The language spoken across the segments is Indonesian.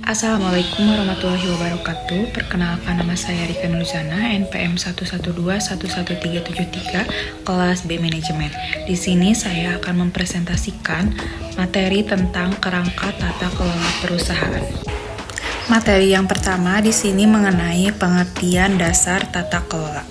Assalamualaikum warahmatullahi wabarakatuh. Perkenalkan, nama saya Rika Nurzana, NPM 1121133, kelas B Manajemen. Di sini saya akan mempresentasikan materi tentang kerangka tata kelola perusahaan. Materi yang pertama di sini mengenai pengertian dasar tata kelola.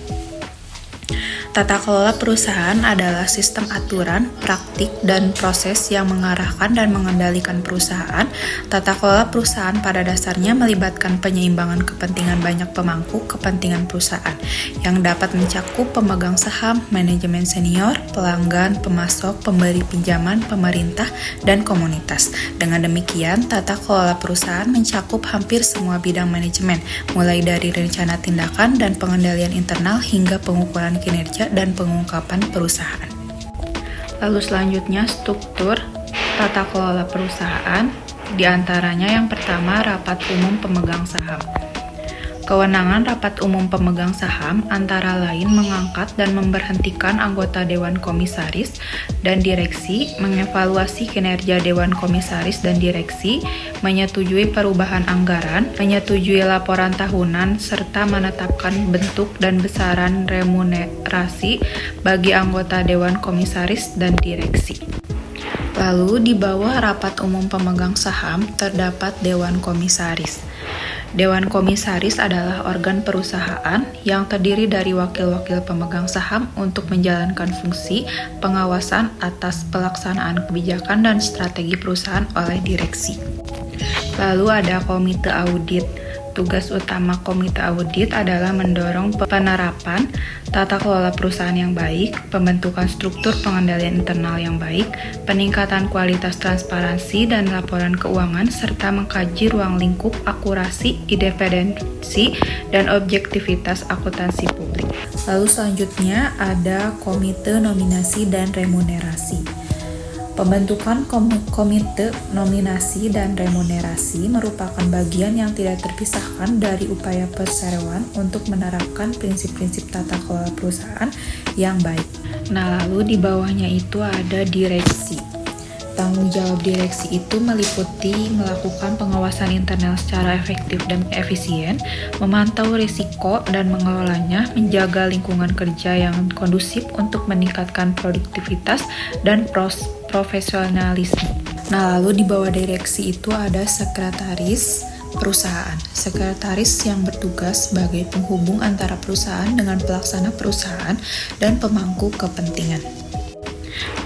Tata kelola perusahaan adalah sistem aturan, praktik, dan proses yang mengarahkan dan mengendalikan perusahaan. Tata kelola perusahaan pada dasarnya melibatkan penyeimbangan kepentingan banyak pemangku kepentingan perusahaan yang dapat mencakup pemegang saham, manajemen senior, pelanggan, pemasok, pemberi pinjaman, pemerintah, dan komunitas. Dengan demikian, tata kelola perusahaan mencakup hampir semua bidang manajemen, mulai dari rencana tindakan dan pengendalian internal hingga pengukuran kinerja dan pengungkapan perusahaan. Lalu selanjutnya struktur tata kelola perusahaan, diantaranya yang pertama rapat umum pemegang saham. Kewenangan rapat umum pemegang saham antara lain mengangkat dan memberhentikan anggota Dewan Komisaris dan Direksi, mengevaluasi kinerja Dewan Komisaris dan Direksi, menyetujui perubahan anggaran, menyetujui laporan tahunan, serta menetapkan bentuk dan besaran remunerasi bagi anggota Dewan Komisaris dan Direksi. Lalu di bawah rapat umum pemegang saham terdapat Dewan Komisaris. Dewan Komisaris adalah organ perusahaan yang terdiri dari wakil-wakil pemegang saham untuk menjalankan fungsi pengawasan atas pelaksanaan kebijakan dan strategi perusahaan oleh direksi. Lalu ada komite audit. Tugas utama komite audit adalah mendorong penerapan tata kelola perusahaan yang baik, pembentukan struktur pengendalian internal yang baik, peningkatan kualitas transparansi dan laporan keuangan, serta mengkaji ruang lingkup akurasi, independensi, dan objektivitas akuntansi publik. Lalu selanjutnya ada komite nominasi dan remunerasi. Pembentukan komite nominasi dan remunerasi merupakan bagian yang tidak terpisahkan dari upaya perseroan untuk menerapkan prinsip-prinsip tata kelola perusahaan yang baik. Nah, lalu di bawahnya itu ada direksi. Tanggung jawab direksi itu meliputi melakukan pengawasan internal secara efektif dan efisien, memantau risiko dan mengelolanya, menjaga lingkungan kerja yang kondusif untuk meningkatkan produktivitas dan profesionalisme. Nah, lalu di bawah direksi itu ada sekretaris perusahaan. Sekretaris yang bertugas sebagai penghubung antara perusahaan dengan pelaksana perusahaan dan pemangku kepentingan.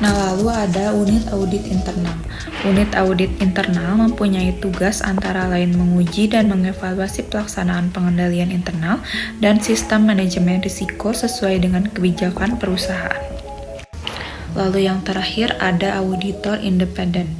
Nah, lalu ada unit audit internal. Unit audit internal mempunyai tugas antara lain menguji dan mengevaluasi pelaksanaan pengendalian internal dan sistem manajemen risiko sesuai dengan kebijakan perusahaan. Lalu yang terakhir ada auditor independen.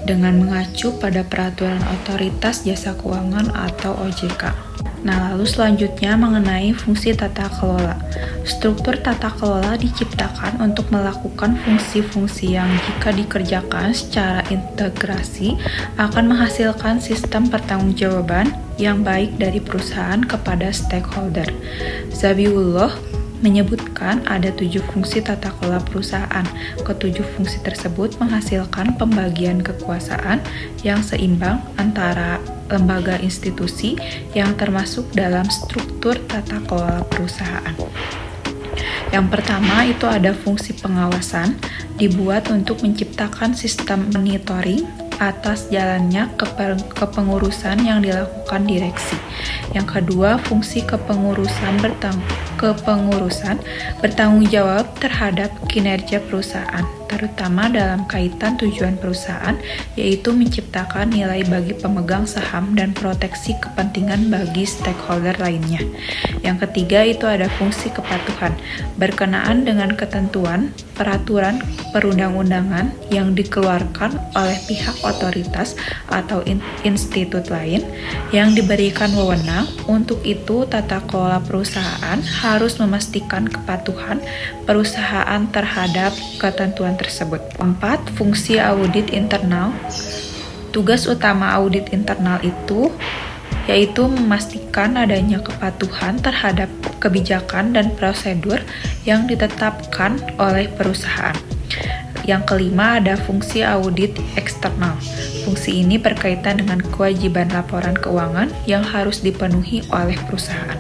Dengan mengacu pada peraturan otoritas jasa keuangan atau OJK. Nah, lalu selanjutnya mengenai fungsi tata kelola. Struktur tata kelola diciptakan untuk melakukan fungsi-fungsi yang jika dikerjakan secara integrasi akan menghasilkan sistem pertanggungjawaban yang baik dari perusahaan kepada stakeholder. Zabiullah menyebutkan ada 7 fungsi tata kelola perusahaan. Ketujuh fungsi tersebut menghasilkan pembagian kekuasaan yang seimbang antara lembaga institusi yang termasuk dalam struktur tata kelola perusahaan. Yang pertama itu ada fungsi pengawasan, dibuat untuk menciptakan sistem monitoring atas jalannya kepengurusan yang dilakukan direksi. Yang kedua, fungsi kepengurusan bertanggung jawab terhadap kinerja perusahaan, terutama dalam kaitan tujuan perusahaan, yaitu menciptakan nilai bagi pemegang saham dan proteksi kepentingan bagi stakeholder lainnya. Yang ketiga itu ada fungsi kepatuhan, berkenaan dengan ketentuan, peraturan perundang-undangan yang dikeluarkan oleh pihak otoritas atau institut lain yang diberikan wewenang. Untuk itu, tata kelola perusahaan harus memastikan kepatuhan perusahaan terhadap ketentuan tersebut. 4. Fungsi audit internal. Tugas utama audit internal itu yaitu memastikan adanya kepatuhan terhadap kebijakan dan prosedur yang ditetapkan oleh perusahaan. Yang kelima ada fungsi audit eksternal. Fungsi ini berkaitan dengan kewajiban laporan keuangan yang harus dipenuhi oleh perusahaan.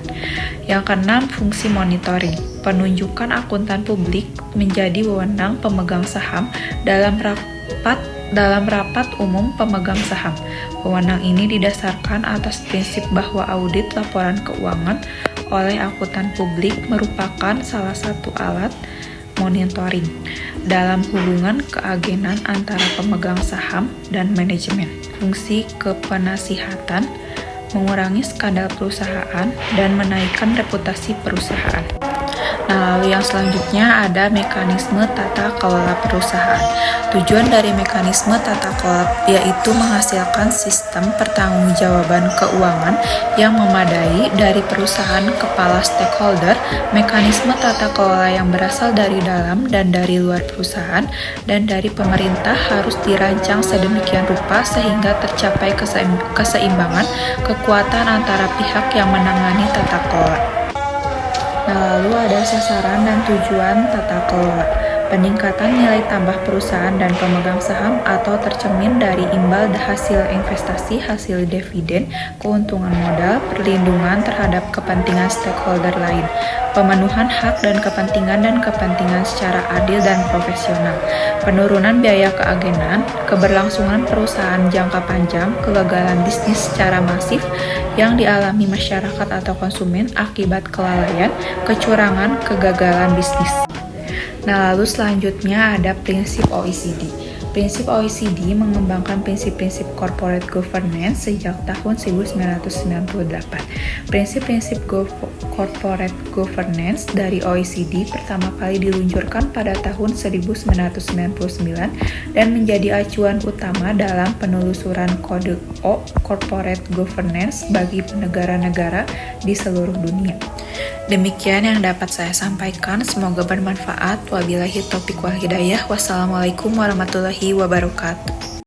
Yang keenam, fungsi monitoring. Penunjukan akuntan publik menjadi wewenang pemegang saham dalam rapat umum pemegang saham. Wewenang ini didasarkan atas prinsip bahwa audit laporan keuangan oleh akuntan publik merupakan salah satu alat monitoring dalam hubungan keagenan antara pemegang saham dan manajemen. Fungsi kepenasihatan, mengurangi skandal perusahaan, dan menaikkan reputasi perusahaan. Nah, lalu yang selanjutnya ada mekanisme tata kelola perusahaan. Tujuan dari mekanisme tata kelola yaitu menghasilkan sistem pertanggungjawaban keuangan yang memadai dari perusahaan kepala stakeholder. Mekanisme tata kelola yang berasal dari dalam dan dari luar perusahaan dan dari pemerintah harus dirancang sedemikian rupa sehingga tercapai keseimbangan kekuatan antara pihak yang menangani tata kelola. Nah, lalu ada sasaran dan tujuan tata kelola. Peningkatan nilai tambah perusahaan dan pemegang saham atau tercermin dari imbal hasil investasi, hasil dividen, keuntungan modal, perlindungan terhadap kepentingan stakeholder lain, pemenuhan hak dan kepentingan secara adil dan profesional, penurunan biaya keagenan, keberlangsungan perusahaan jangka panjang, kegagalan bisnis secara masif yang dialami masyarakat atau konsumen akibat kelalaian, kecurangan, kegagalan bisnis. Nah, lalu selanjutnya ada prinsip OECD. Prinsip OECD mengembangkan prinsip-prinsip corporate governance sejak tahun 1998. Prinsip-prinsip corporate governance dari OECD pertama kali diluncurkan pada tahun 1999 dan menjadi acuan utama dalam penelusuran kode corporate governance bagi negara-negara di seluruh dunia. Demikian yang dapat saya sampaikan, semoga bermanfaat. Wabillahi taufiq wal hidayah. Wassalamualaikum warahmatullahi wabarakatuh.